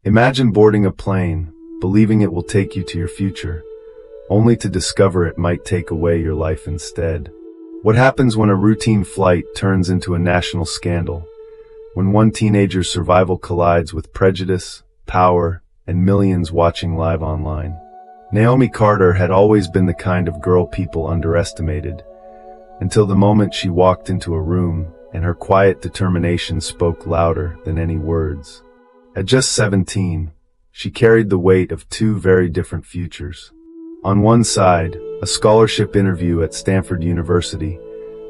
Imagine boarding a plane, believing it will take you to your future, only to discover it might take away your life instead. What happens when a routine flight turns into a national scandal? When one teenager's survival collides with prejudice, power, and millions watching live online. Naomi Carter had always been the kind of girl people underestimated, until the moment she walked into a room and her quiet determination spoke louder than any words. At just 17, she carried the weight of two very different futures. On one side, a scholarship interview at Stanford University,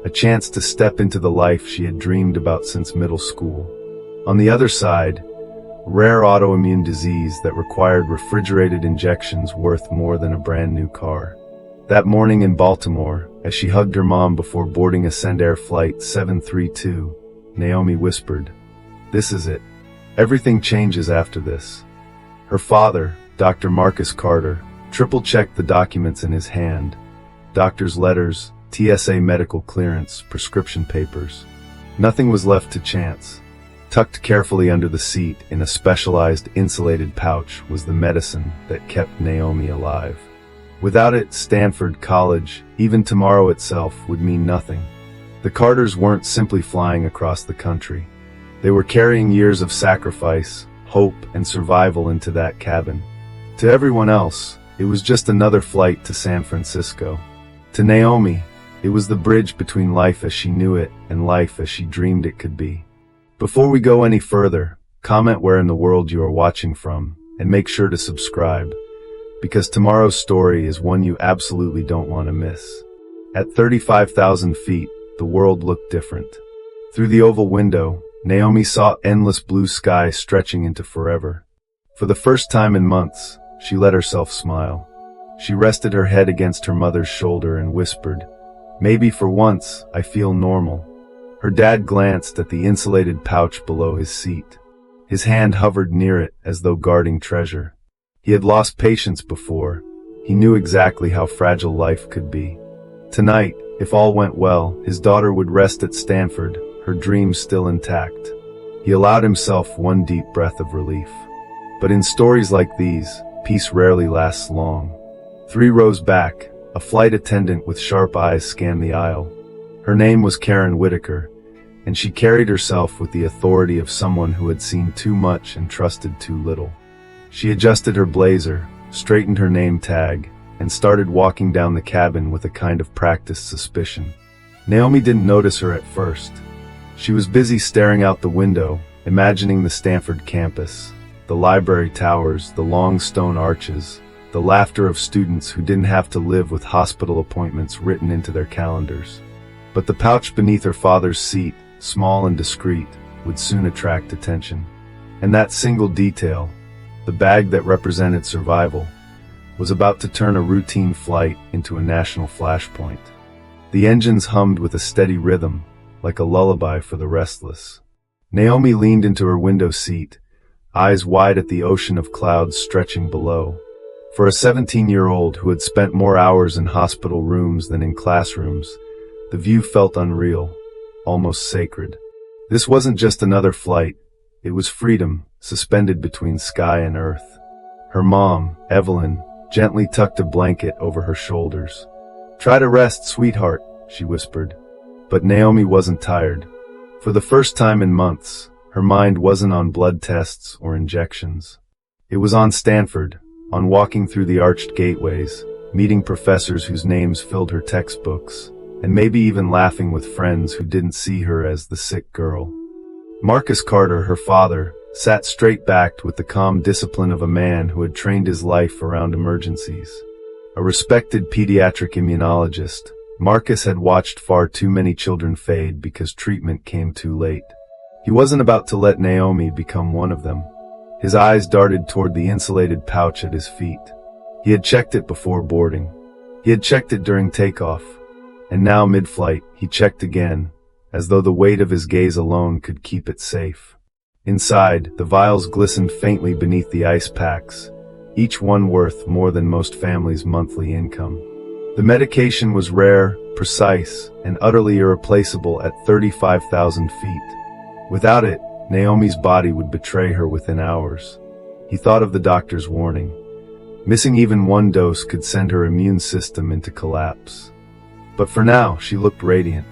a chance to step into the life she had dreamed about since middle school. On the other side, rare autoimmune disease that required refrigerated injections worth more than a brand new car. That morning in Baltimore, as she hugged her mom before boarding Ascend Flight 732, Naomi whispered, "This is it. Everything changes after this." Her father, Dr. Marcus Carter, triple-checked the documents in his hand. Doctor's letters, TSA medical clearance, prescription papers. Nothing was left to chance. Tucked carefully under the seat in a specialized insulated pouch was the medicine that kept Naomi alive. Without it, Stanford College, even tomorrow itself, would mean nothing. The Carters weren't simply flying across the country. They were carrying years of sacrifice, hope, and survival into that cabin. To everyone else, it was just another flight to San Francisco. To Naomi, it was the bridge between life as she knew it and life as she dreamed it could be. Before we go any further, comment where in the world you are watching from, and make sure to subscribe, because tomorrow's story is one you absolutely don't want to miss. At 35,000 feet, the world looked different. Through the oval window, Naomi saw endless blue sky stretching into forever. For the first time in months, she let herself smile. She rested her head against her mother's shoulder and whispered, "Maybe for once, I feel normal." Her dad glanced at the insulated pouch below his seat. His hand hovered near it as though guarding treasure. He had lost patience before. He knew exactly how fragile life could be. Tonight, if all went well, his daughter would rest at Stanford, her dreams still intact. He allowed himself one deep breath of relief. But in stories like these, peace rarely lasts long. 3 rows back, a flight attendant with sharp eyes scanned the aisle. Her name was Karen Whitaker, and she carried herself with the authority of someone who had seen too much and trusted too little. She adjusted her blazer, straightened her name tag, and started walking down the cabin with a kind of practiced suspicion. Naomi didn't notice her at first. She was busy staring out the window, imagining the Stanford campus, the library towers, the long stone arches, the laughter of students who didn't have to live with hospital appointments written into their calendars. But the pouch beneath her father's seat, small and discreet, would soon attract attention. And that single detail, the bag that represented survival, was about to turn a routine flight into a national flashpoint. The engines hummed with a steady rhythm, like a lullaby for the restless. Naomi leaned into her window seat, eyes wide at the ocean of clouds stretching below. For a 17-year-old who had spent more hours in hospital rooms than in classrooms, the view felt unreal, almost sacred. This wasn't just another flight, it was freedom, suspended between sky and earth. Her mom, Evelyn, gently tucked a blanket over her shoulders. "Try to rest, sweetheart," she whispered. But Naomi wasn't tired. For the first time in months, her mind wasn't on blood tests or injections. It was on Stanford, on walking through the arched gateways, meeting professors whose names filled her textbooks, and maybe even laughing with friends who didn't see her as the sick girl. Marcus Carter, her father, sat straight-backed with the calm discipline of a man who had trained his life around emergencies. A respected pediatric immunologist, Marcus had watched far too many children fade because treatment came too late. He wasn't about to let Naomi become one of them. His eyes darted toward the insulated pouch at his feet. He had checked it before boarding. He had checked it during takeoff. And now mid-flight, he checked again, as though the weight of his gaze alone could keep it safe. Inside, the vials glistened faintly beneath the ice packs, each one worth more than most families' monthly income. The medication was rare, precise, and utterly irreplaceable at 35,000 feet. Without it, Naomi's body would betray her within hours. He thought of the doctor's warning. Missing even one dose could send her immune system into collapse. But for now, she looked radiant.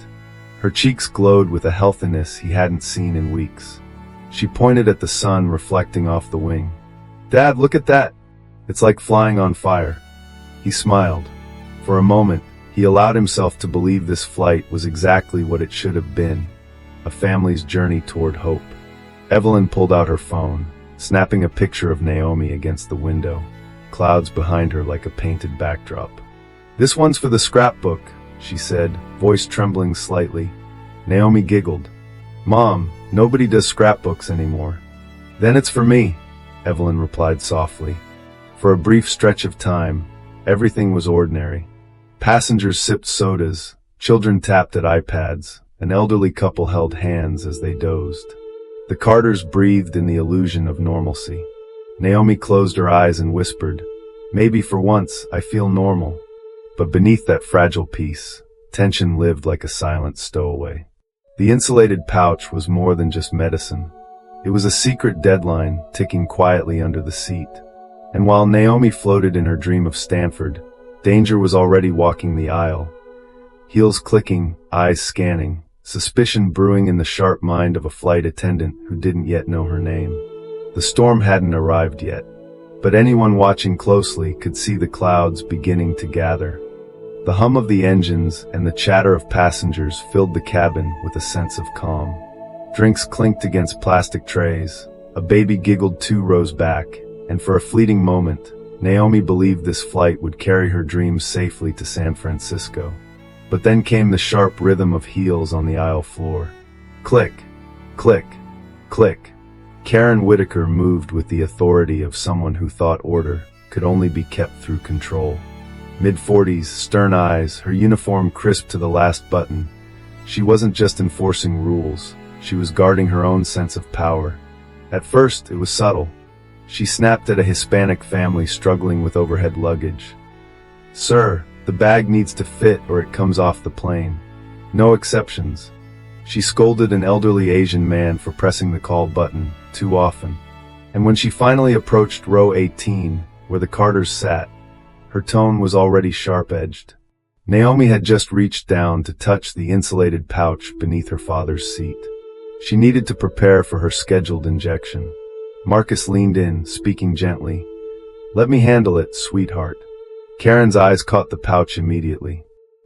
Her cheeks glowed with a healthiness he hadn't seen in weeks. She pointed at the sun reflecting off the wing. "Dad, look at that! It's like flying on fire." He smiled. For a moment, he allowed himself to believe this flight was exactly what it should have been, a family's journey toward hope. Evelyn pulled out her phone, snapping a picture of Naomi against the window, clouds behind her like a painted backdrop. "This one's for the scrapbook," she said, voice trembling slightly. Naomi giggled. "Mom, nobody does scrapbooks anymore." "Then it's for me," Evelyn replied softly. For a brief stretch of time, everything was ordinary. Passengers sipped sodas, children tapped at iPads, an elderly couple held hands as they dozed. The Carters breathed in the illusion of normalcy. Naomi closed her eyes and whispered, "Maybe for once I feel normal." But beneath that fragile peace, tension lived like a silent stowaway. The insulated pouch was more than just medicine. It was a secret deadline ticking quietly under the seat. And while Naomi floated in her dream of Stanford, danger was already walking the aisle. Heels clicking, eyes scanning, suspicion brewing in the sharp mind of a flight attendant who didn't yet know her name. The storm hadn't arrived yet, but anyone watching closely could see the clouds beginning to gather. The hum of the engines and the chatter of passengers filled the cabin with a sense of calm. Drinks clinked against plastic trays, a baby giggled 2 rows back, and for a fleeting moment, Naomi believed this flight would carry her dreams safely to San Francisco. But then came the sharp rhythm of heels on the aisle floor. Click, click, click. Karen Whitaker moved with the authority of someone who thought order could only be kept through control. Mid-40s, stern eyes, her uniform crisp to the last button. She wasn't just enforcing rules, she was guarding her own sense of power. At first, it was subtle. She snapped at a Hispanic family struggling with overhead luggage. "Sir, the bag needs to fit or it comes off the plane. No exceptions." She scolded an elderly Asian man for pressing the call button too often. And when she finally approached row 18, where the Carters sat, her tone was already sharp-edged. Naomi had just reached down to touch the insulated pouch beneath her father's seat. She needed to prepare for her scheduled injection. Marcus leaned in, speaking gently. "Let me handle it, sweetheart." Karen's eyes caught the pouch immediately.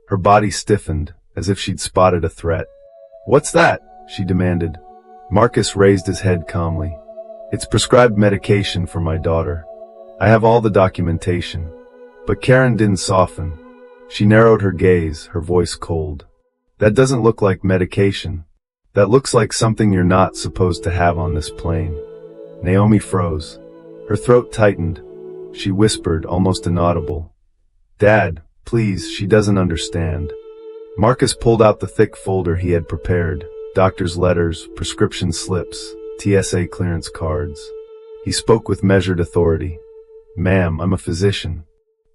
Her body stiffened, as if she'd spotted a threat. "What's that?" she demanded. Marcus raised his head calmly. "It's prescribed medication for my daughter. I have all the documentation." But Karen didn't soften. She narrowed her gaze, her voice cold. "That doesn't look like medication. That looks like something you're not supposed to have on this plane." Naomi froze. Her throat tightened. She whispered, almost inaudible, "Dad, please, she doesn't understand." Marcus pulled out the thick folder he had prepared, doctor's letters, prescription slips, TSA clearance cards. He spoke with measured authority. "Ma'am, I'm a physician.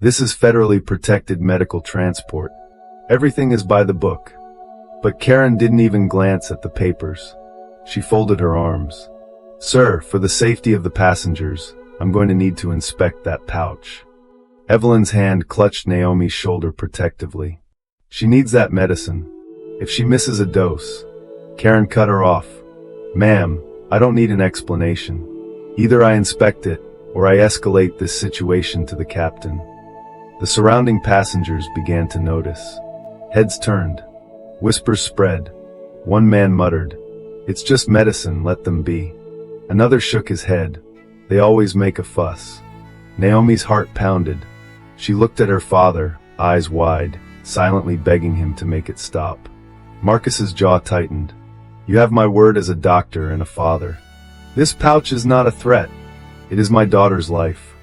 This is federally protected medical transport. Everything is by the book." But Karen didn't even glance at the papers. She folded her arms. "Sir, for the safety of the passengers, I'm going to need to inspect that pouch." Evelyn's hand clutched Naomi's shoulder protectively. "She needs that medicine. If she misses a dose..." Karen cut her off. "Ma'am, I don't need an explanation. Either I inspect it, or I escalate this situation to the captain." The surrounding passengers began to notice. Heads turned. Whispers spread. One man muttered, "It's just medicine, let them be." Another shook his head. "They always make a fuss." Naomi's heart pounded. She looked at her father, eyes wide, silently begging him to make it stop. Marcus's jaw tightened. "You have my word as a doctor and a father. This pouch is not a threat. It is my daughter's life."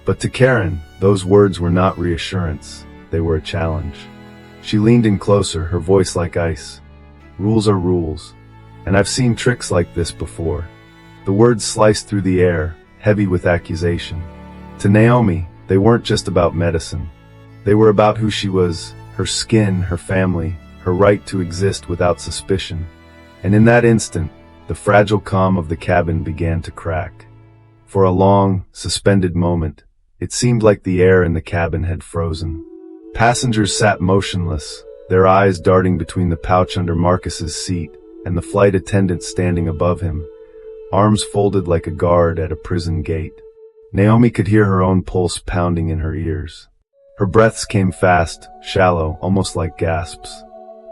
But to Karen, those words were not reassurance. They were a challenge. She leaned in closer, her voice like ice. "Rules are rules. And I've seen tricks like this before." The words sliced through the air, heavy with accusation. To Naomi, they weren't just about medicine. They were about who she was, her skin, her family, her right to exist without suspicion. And in that instant, the fragile calm of the cabin began to crack. For a long, suspended moment, it seemed like the air in the cabin had frozen. Passengers sat motionless, their eyes darting between the pouch under Marcus's seat and the flight attendant standing above him, arms folded like a guard at a prison gate. Naomi could hear her own pulse pounding in her ears. Her breaths came fast, shallow, almost like gasps.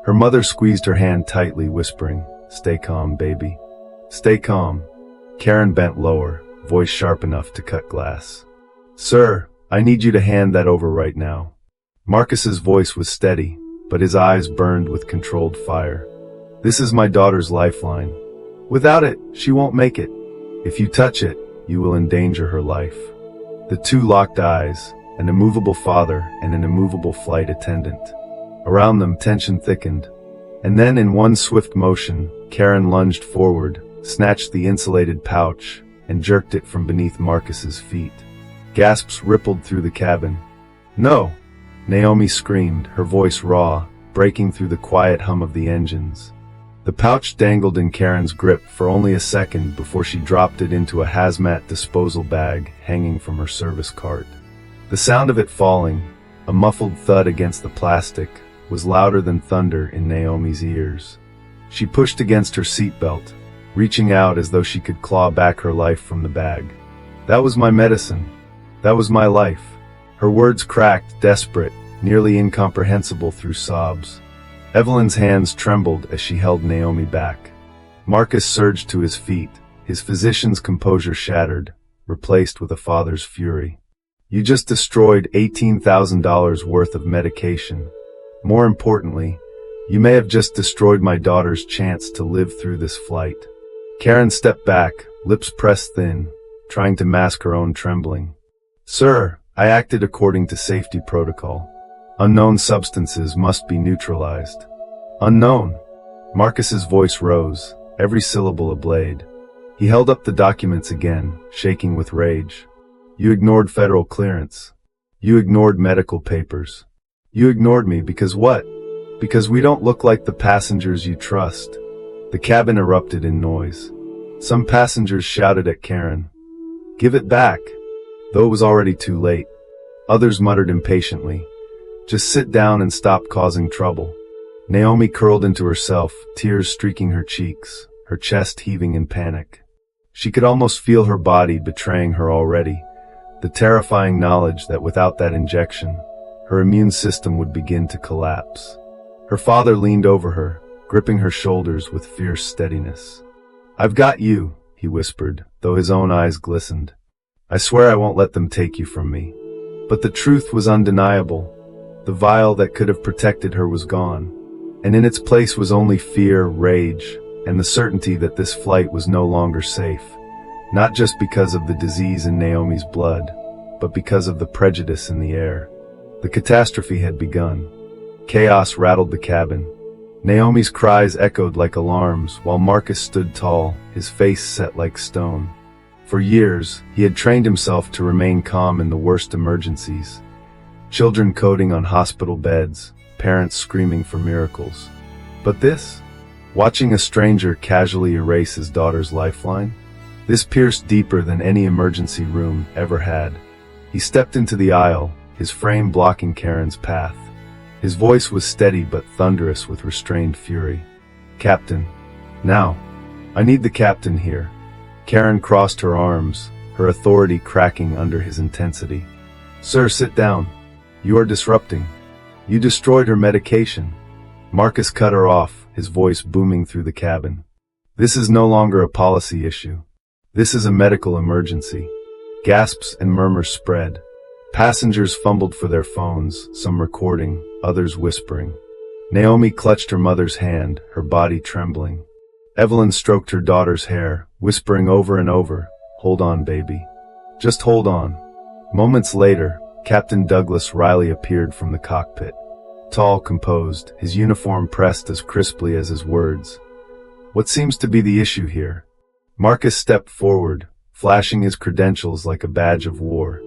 Her mother squeezed her hand tightly, whispering, "Stay calm, baby. Stay calm." Karen bent lower, voice sharp enough to cut glass. "Sir, I need you to hand that over right now." Marcus's voice was steady, but his eyes burned with controlled fire. "This is my daughter's lifeline. Without it, she won't make it. If you touch it, you will endanger her life." The two locked eyes, an immovable father and an immovable flight attendant. Around them, tension thickened. And then, in one swift motion, Karen lunged forward, snatched the insulated pouch, and jerked it from beneath Marcus's feet. Gasps rippled through the cabin. "No!" Naomi screamed, her voice raw, breaking through the quiet hum of the engines. The pouch dangled in Karen's grip for only a second before she dropped it into a hazmat disposal bag hanging from her service cart. The sound of it falling, a muffled thud against the plastic, was louder than thunder in Naomi's ears. She pushed against her seatbelt, reaching out as though she could claw back her life from the bag. "That was my medicine. That was my life." Her words cracked, desperate, nearly incomprehensible through sobs. Evelyn's hands trembled as she held Naomi back. Marcus surged to his feet, his physician's composure shattered, replaced with a father's fury. "You just destroyed $18,000 worth of medication. More importantly, you may have just destroyed my daughter's chance to live through this flight." Karen stepped back, lips pressed thin, trying to mask her own trembling. "Sir, I acted according to safety protocol. Unknown substances must be neutralized." "Unknown?" Marcus's voice rose, every syllable a blade. He held up the documents again, shaking with rage. "You ignored federal clearance. You ignored medical papers. You ignored me because what? Because we don't look like the passengers you trust." The cabin erupted in noise. Some passengers shouted at Karen, "Give it back," though it was already too late. Others muttered impatiently, "Just sit down and stop causing trouble." Naomi curled into herself, tears streaking her cheeks, her chest heaving in panic. She could almost feel her body betraying her already, the terrifying knowledge that without that injection, her immune system would begin to collapse. Her father leaned over her, gripping her shoulders with fierce steadiness. "I've got you," he whispered, though his own eyes glistened. "I swear I won't let them take you from me." But the truth was undeniable. The vial that could have protected her was gone, and in its place was only fear, rage, and the certainty that this flight was no longer safe, not just because of the disease in Naomi's blood, but because of the prejudice in the air. The catastrophe had begun. Chaos rattled the cabin. Naomi's cries echoed like alarms, while Marcus stood tall, his face set like stone. For years, he had trained himself to remain calm in the worst emergencies. Children coding on hospital beds, parents screaming for miracles. But this? Watching a stranger casually erase his daughter's lifeline? This pierced deeper than any emergency room ever had. He stepped into the aisle, his frame blocking Karen's path. His voice was steady but thunderous with restrained fury. "Captain. Now. I need the captain here." Karen crossed her arms, her authority cracking under his intensity. "Sir, sit down. You are disrupting. You destroyed her medication." Marcus cut her off, his voice booming through the cabin. "This is no longer a policy issue. This is a medical emergency." Gasps and murmurs spread. Passengers fumbled for their phones, some recording, others whispering. Naomi clutched her mother's hand, her body trembling. Evelyn stroked her daughter's hair, whispering over and over, "Hold on, baby. Just hold on." Moments later, Captain Douglas Riley appeared from the cockpit. Tall, composed, his uniform pressed as crisply as his words. "What seems to be the issue here?" Marcus stepped forward, flashing his credentials like a badge of war.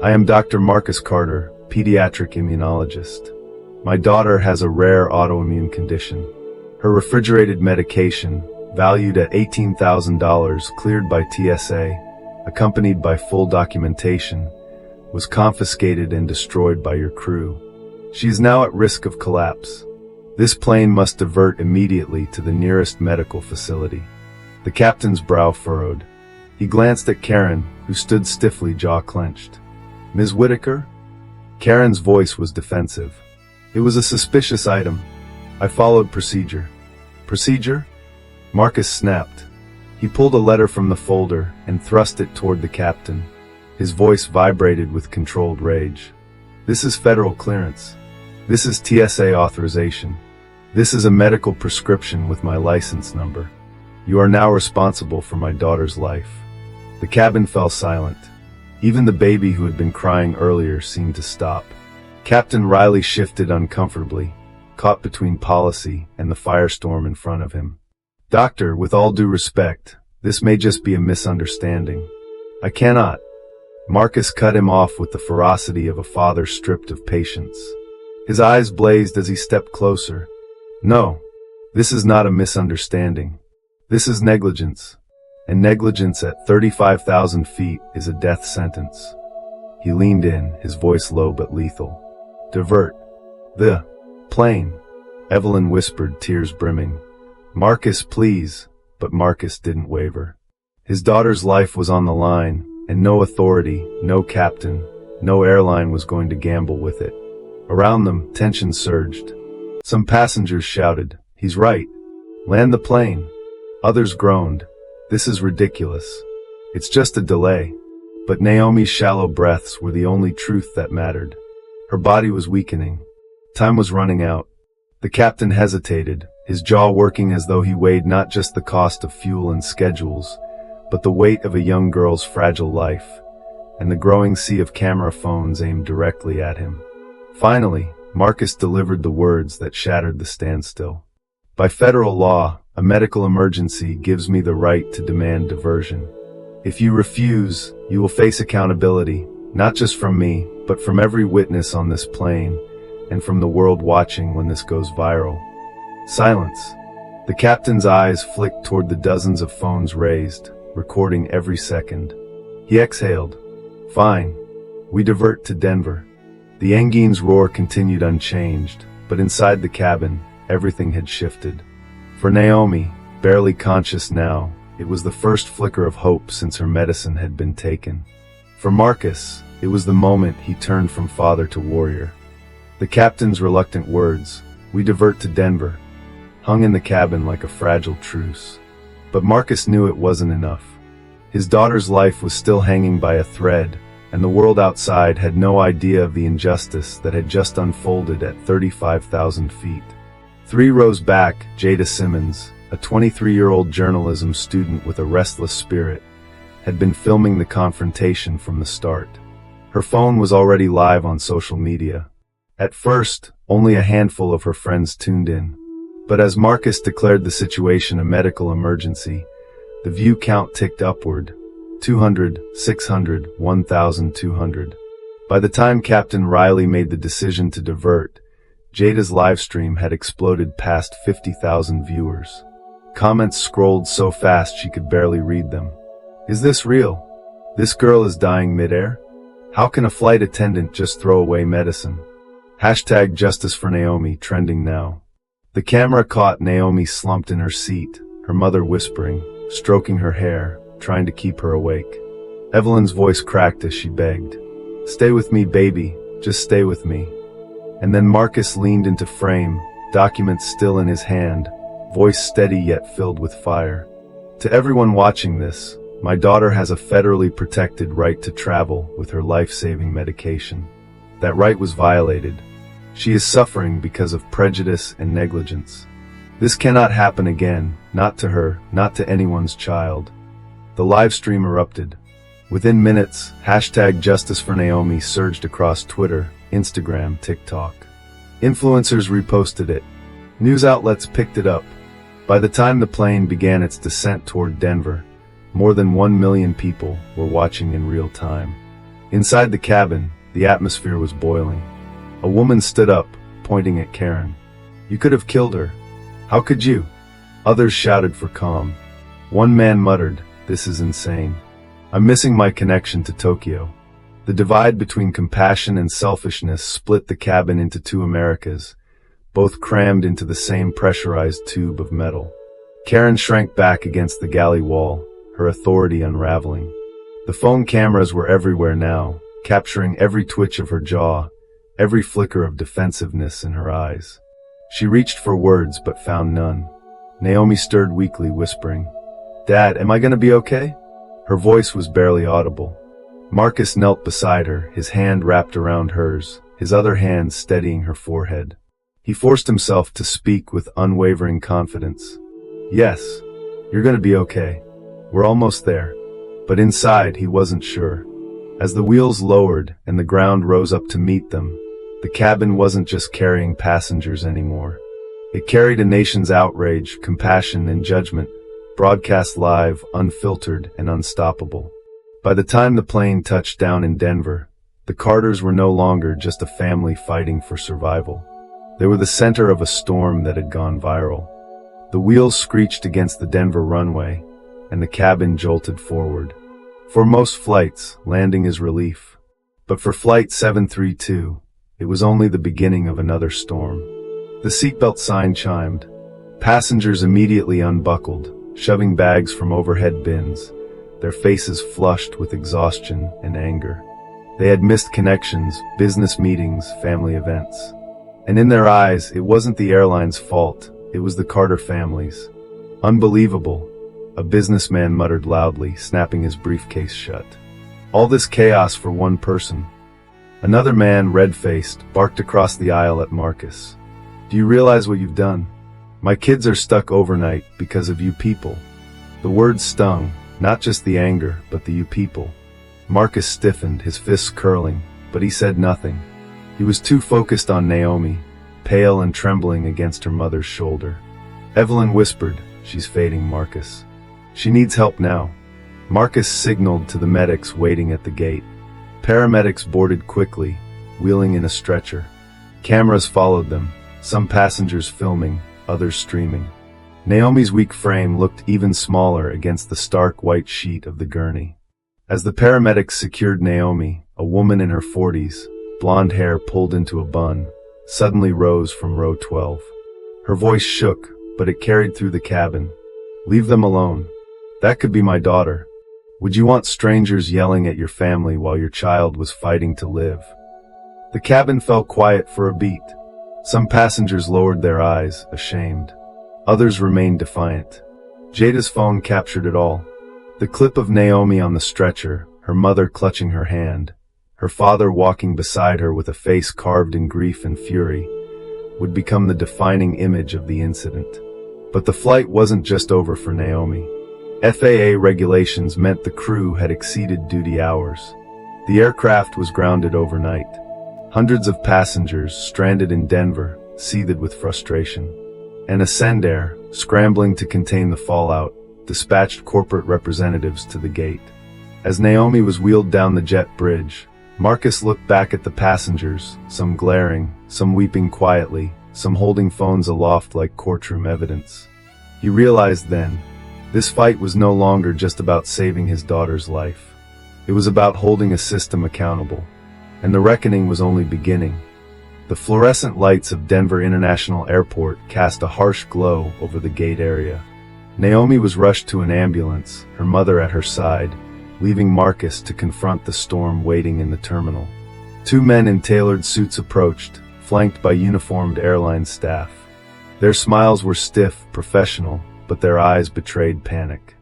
"I am Dr. Marcus Carter, pediatric immunologist. My daughter has a rare autoimmune condition. Her refrigerated medication, valued at $18,000, cleared by TSA, accompanied by full documentation, was confiscated and destroyed by your crew. She is now at risk of collapse. This plane must divert immediately to the nearest medical facility. The captain's brow furrowed. He glanced at Karen, who stood stiffly, jaw clenched. Ms. Whitaker? Karen's voice was defensive. It was a suspicious item. I followed procedure. Procedure? Marcus snapped. He pulled a letter from the folder and thrust it toward the captain. His voice vibrated with controlled rage. This is federal clearance. This is TSA authorization. This is a medical prescription with my license number. You are now responsible for my daughter's life. The cabin fell silent. Even the baby who had been crying earlier seemed to stop. Captain Riley shifted uncomfortably, caught between policy and the firestorm in front of him. Doctor, with all due respect, this may just be a misunderstanding. I cannot. Marcus cut him off with the ferocity of a father stripped of patience. His eyes blazed as he stepped closer. No, this is not a misunderstanding. This is negligence. And negligence at 35,000 feet is a death sentence. He leaned in, his voice low but lethal. Divert the plane, Evelyn whispered, tears brimming. Marcus, please. But Marcus didn't waver. His daughter's life was on the line, and no authority, no captain, no airline was going to gamble with it. Around them, tension surged. Some passengers shouted, "He's right. Land the plane." Others groaned, "This is ridiculous. It's just a delay." But Naomi's shallow breaths were the only truth that mattered. Her body was weakening. Time was running out. The captain hesitated, his jaw working as though he weighed not just the cost of fuel and schedules, but the weight of a young girl's fragile life, and the growing sea of camera phones aimed directly at him. Finally, Marcus delivered the words that shattered the standstill. By federal law, a medical emergency gives me the right to demand diversion. If you refuse, you will face accountability, not just from me, but from every witness on this plane, and from the world watching when this goes viral. Silence. The captain's eyes flicked toward the dozens of phones raised, recording every second. He exhaled. Fine. We divert to Denver. The engine's roar continued unchanged, but inside the cabin, everything had shifted. For Naomi, barely conscious now, it was the first flicker of hope since her medicine had been taken. For Marcus, it was the moment he turned from father to warrior. The captain's reluctant words, "We divert to Denver," hung in the cabin like a fragile truce. But Marcus knew it wasn't enough. His daughter's life was still hanging by a thread, and the world outside had no idea of the injustice that had just unfolded at 35,000 feet. 3 rows back, Jada Simmons, a 23-year-old journalism student with a restless spirit, had been filming the confrontation from the start. Her phone was already live on social media. At first, only a handful of her friends tuned in. But as Marcus declared the situation a medical emergency, the view count ticked upward. 200, 600, 1,200. By the time Captain Riley made the decision to divert, Jada's livestream had exploded past 50,000 viewers. Comments scrolled so fast she could barely read them. Is this real? This girl is dying midair? How can a flight attendant just throw away medicine? Hashtag Justice for Naomi trending now. The camera caught Naomi slumped in her seat, her mother whispering, stroking her hair, trying to keep her awake. Evelyn's voice cracked as she begged. Stay with me, baby, just stay with me. And then Marcus leaned into frame, documents still in his hand, voice steady yet filled with fire. To everyone watching this, my daughter has a federally protected right to travel with her life-saving medication. That right was violated. She is suffering because of prejudice and negligence. This cannot happen again, not to her, not to anyone's child. The live stream erupted. Within minutes, hashtag Justice for Naomi surged across Twitter, Instagram, TikTok. Influencers reposted it. News outlets picked it up. By the time the plane began its descent toward Denver, more than 1 million people were watching in real time. Inside the cabin, the atmosphere was boiling. A woman stood up, pointing at Karen. You could have killed her. How could you? Others shouted for calm. One man muttered, this is insane. I'm missing my connection to Tokyo. The divide between compassion and selfishness split the cabin into two Americas, both crammed into the same pressurized tube of metal. Karen shrank back against the galley wall, her authority unraveling. The phone cameras were everywhere now, capturing every twitch of her jaw, every flicker of defensiveness in her eyes. She reached for words but found none. Naomi stirred weakly, whispering, "Dad, am I gonna be okay?" Her voice was barely audible. Marcus knelt beside her, his hand wrapped around hers, his other hand steadying her forehead. He forced himself to speak with unwavering confidence. "Yes, you're gonna be okay. We're almost there." But inside, he wasn't sure. As the wheels lowered and the ground rose up to meet them, the cabin wasn't just carrying passengers anymore. It carried a nation's outrage, compassion, and judgment, broadcast live, unfiltered, and unstoppable. By the time the plane touched down in Denver, the Carters were no longer just a family fighting for survival. They were the center of a storm that had gone viral. The wheels screeched against the Denver runway, and the cabin jolted forward. For most flights, landing is relief. But for Flight 732, it was only the beginning of another storm. The seatbelt sign chimed. Passengers immediately unbuckled, shoving bags from overhead bins, their faces flushed with exhaustion and anger. They had missed connections, business meetings, family events. And in their eyes, it wasn't the airline's fault, it was the Carter family's. "Unbelievable," a businessman muttered loudly, snapping his briefcase shut. "All this chaos for one person." Another man, red-faced, barked across the aisle at Marcus. "Do you realize what you've done? My kids are stuck overnight because of you people." The words stung, not just the anger, but the "you people." Marcus stiffened, his fists curling, but he said nothing. He was too focused on Naomi, pale and trembling against her mother's shoulder. Evelyn whispered, "She's fading, Marcus. She needs help now." Marcus signaled to the medics waiting at the gate. Paramedics boarded quickly, wheeling in a stretcher. Cameras followed them, some passengers filming, others streaming. Naomi's weak frame looked even smaller against the stark white sheet of the gurney. As the paramedics secured Naomi, a woman in her 40s, blonde hair pulled into a bun, suddenly rose from row 12. Her voice shook, but it carried through the cabin. "Leave them alone. That could be my daughter. Would you want strangers yelling at your family while your child was fighting to live?" The cabin fell quiet for a beat. Some passengers lowered their eyes, ashamed. Others remained defiant. Jada's phone captured it all. The clip of Naomi on the stretcher, her mother clutching her hand, her father walking beside her with a face carved in grief and fury, would become the defining image of the incident. But the flight wasn't just over for Naomi. FAA regulations meant the crew had exceeded duty hours. The aircraft was grounded overnight. Hundreds of passengers, stranded in Denver, seethed with frustration. And Ascendair, scrambling to contain the fallout, dispatched corporate representatives to the gate. As Naomi was wheeled down the jet bridge, Marcus looked back at the passengers, some glaring, some weeping quietly, some holding phones aloft like courtroom evidence. He realized then, this fight was no longer just about saving his daughter's life. It was about holding a system accountable. And the reckoning was only beginning. The fluorescent lights of Denver International Airport cast a harsh glow over the gate area. Naomi was rushed to an ambulance, her mother at her side, leaving Marcus to confront the storm waiting in the terminal. Two men in tailored suits approached, flanked by uniformed airline staff. Their smiles were stiff, professional, but their eyes betrayed panic.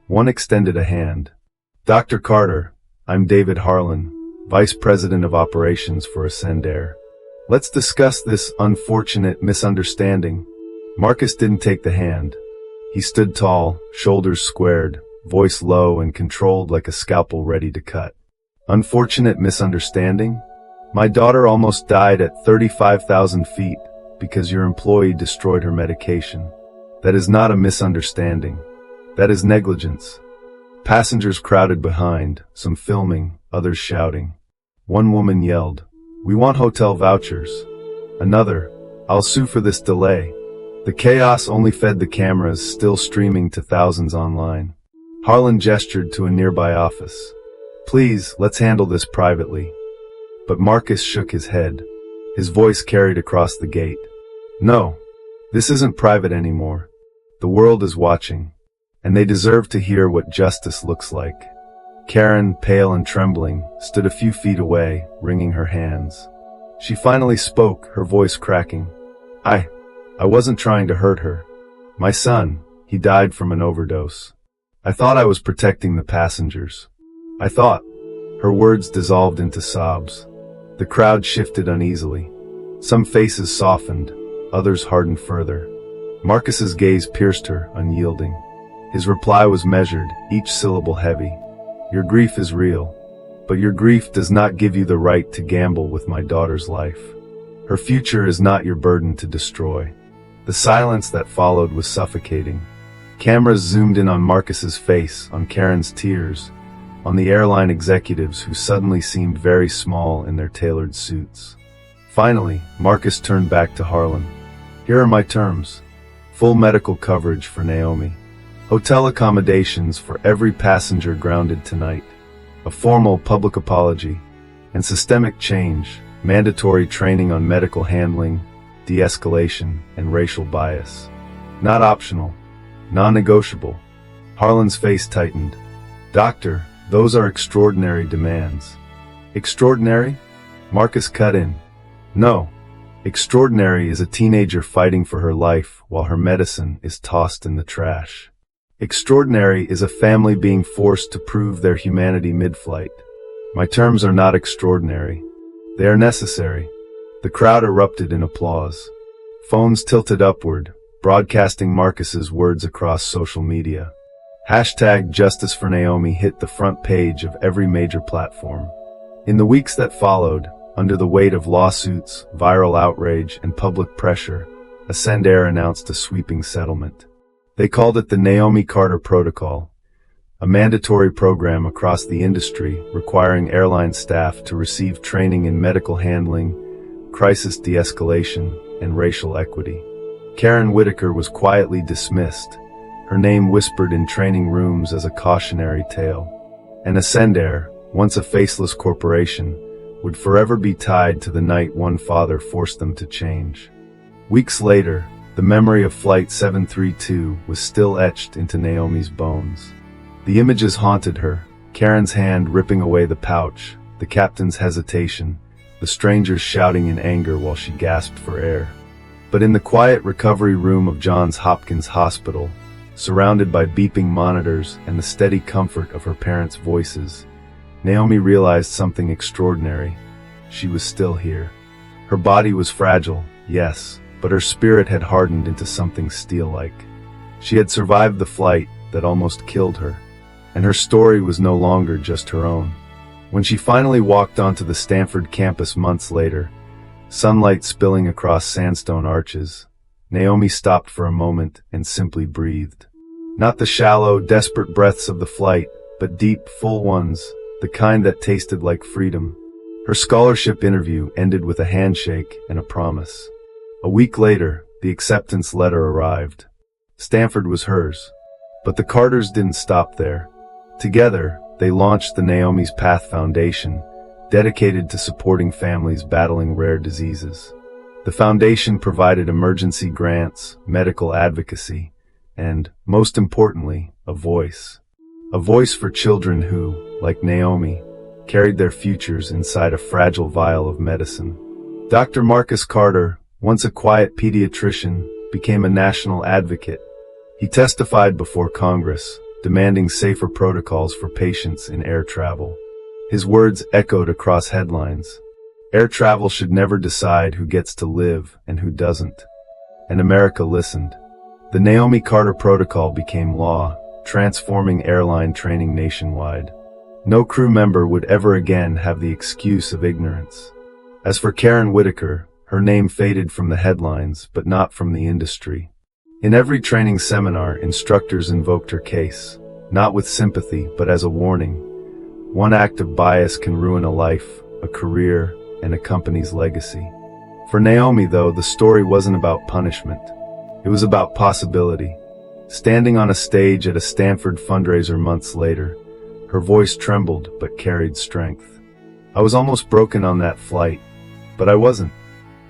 One extended a hand. "Dr. Carter, I'm David Harlan, Vice President of Operations for Ascendair. Let's discuss this unfortunate misunderstanding." Marcus didn't take the hand. He stood tall, shoulders squared, voice low and controlled like a scalpel ready to cut. "Unfortunate misunderstanding? My daughter almost died at 35,000 feet because your employee destroyed her medication. That is not a misunderstanding. That is negligence." Passengers crowded behind, some filming, others shouting. One woman yelled, "We want hotel vouchers." Another, "I'll sue for this delay." The chaos only fed the cameras still streaming to thousands online. Harlan gestured to a nearby office. Please, let's handle this privately. But Marcus shook his head. His voice carried across the gate. No, this isn't private anymore. The world is watching, and they deserve to hear what justice looks like. Karen, pale and trembling, stood a few feet away, wringing her hands. She finally spoke, her voice cracking. I wasn't trying to hurt her. My son, he died from an overdose. I thought I was protecting the passengers. I thought. Her words dissolved into sobs. The crowd shifted uneasily. Some faces softened, others hardened further. Marcus's gaze pierced her, unyielding. His reply was measured, each syllable heavy. Your grief is real, but your grief does not give you the right to gamble with my daughter's life. Her future is not your burden to destroy. The silence that followed was suffocating. Cameras zoomed in on Marcus's face, on Karen's tears, on the airline executives who suddenly seemed very small in their tailored suits. Finally, Marcus turned back to Harlan. Here are my terms. Full medical coverage for Naomi. Hotel accommodations for every passenger grounded tonight. A formal public apology. And systemic change, mandatory training on medical handling, de-escalation, and racial bias. Not optional. Non-negotiable. Harlan's face tightened. Doctor, those are extraordinary demands. Extraordinary? Marcus cut in. No. Extraordinary is a teenager fighting for her life while her medicine is tossed in the trash. Extraordinary is a family being forced to prove their humanity mid-flight. My terms are not extraordinary. They are necessary. The crowd erupted in applause. Phones tilted upward, broadcasting Marcus's words across social media. Hashtag Justice for Naomi hit the front page of every major platform. In the weeks that followed, under the weight of lawsuits, viral outrage, and public pressure, Ascendair announced a sweeping settlement. They called it the Naomi Carter Protocol, a mandatory program across the industry requiring airline staff to receive training in medical handling, crisis de-escalation, and racial equity. Karen Whitaker was quietly dismissed, her name whispered in training rooms as a cautionary tale. And Ascendair, once a faceless corporation, would forever be tied to the night one father forced them to change. Weeks later, the memory of Flight 732 was still etched into Naomi's bones. The images haunted her, Karen's hand ripping away the pouch, the captain's hesitation, the strangers shouting in anger while she gasped for air. But in the quiet recovery room of Johns Hopkins Hospital, surrounded by beeping monitors and the steady comfort of her parents' voices, Naomi realized something extraordinary. She was still here. Her body was fragile, yes, but her spirit had hardened into something steel-like. She had survived the flight that almost killed her, and her story was no longer just her own. When she finally walked onto the Stanford campus months later, sunlight spilling across sandstone arches, Naomi stopped for a moment and simply breathed. Not the shallow, desperate breaths of the flight, but deep, full ones, the kind that tasted like freedom. Her scholarship interview ended with a handshake and a promise. A week later, the acceptance letter arrived. Stanford was hers. But the Carters didn't stop there. Together, they launched the Naomi's Path Foundation, dedicated to supporting families battling rare diseases. The foundation provided emergency grants, medical advocacy, and, most importantly, a voice. A voice for children who, like Naomi, carried their futures inside a fragile vial of medicine. Dr. Marcus Carter, once a quiet pediatrician, became a national advocate. He testified before Congress, demanding safer protocols for patients in air travel. His words echoed across headlines. Air travel should never decide who gets to live and who doesn't. And America listened. The Naomi Carter Protocol became law, transforming airline training nationwide. No crew member would ever again have the excuse of ignorance. As for Karen Whitaker, her name faded from the headlines, but not from the industry. In every training seminar, instructors invoked her case, not with sympathy, but as a warning. One act of bias can ruin a life, a career, and a company's legacy. For Naomi, though, the story wasn't about punishment. It was about possibility. Standing on a stage at a Stanford fundraiser months later, her voice trembled but carried strength. I was almost broken on that flight, but I wasn't.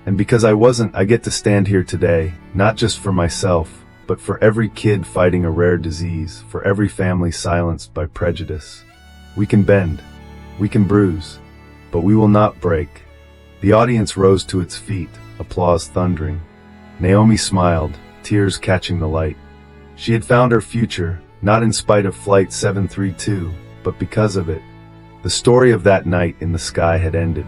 And because I wasn't, I get to stand here today, not just for myself, but for every kid fighting a rare disease, for every family silenced by prejudice. We can bend, we can bruise, but we will not break. The audience rose to its feet, applause thundering. Naomi smiled, tears catching the light. She had found her future, not in spite of Flight 732, but because of it. The story of that night in the sky had ended,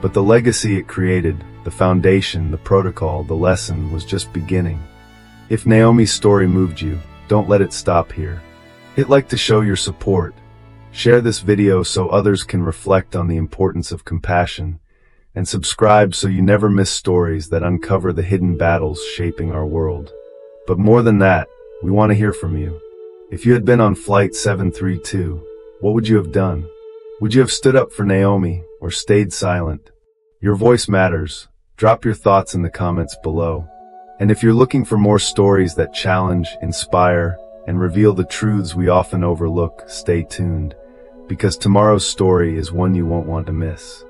but the legacy it created, the foundation, the protocol, the lesson was just beginning. If Naomi's story moved you, don't let it stop here. Hit like to show your support. Share this video so others can reflect on the importance of compassion, and subscribe so you never miss stories that uncover the hidden battles shaping our world. But more than that, we want to hear from you. If you had been on Flight 732, what would you have done? Would you have stood up for Naomi or stayed silent? Your voice matters. Drop your thoughts in the comments below. And if you're looking for more stories that challenge, inspire, and reveal the truths we often overlook, stay tuned, because tomorrow's story is one you won't want to miss.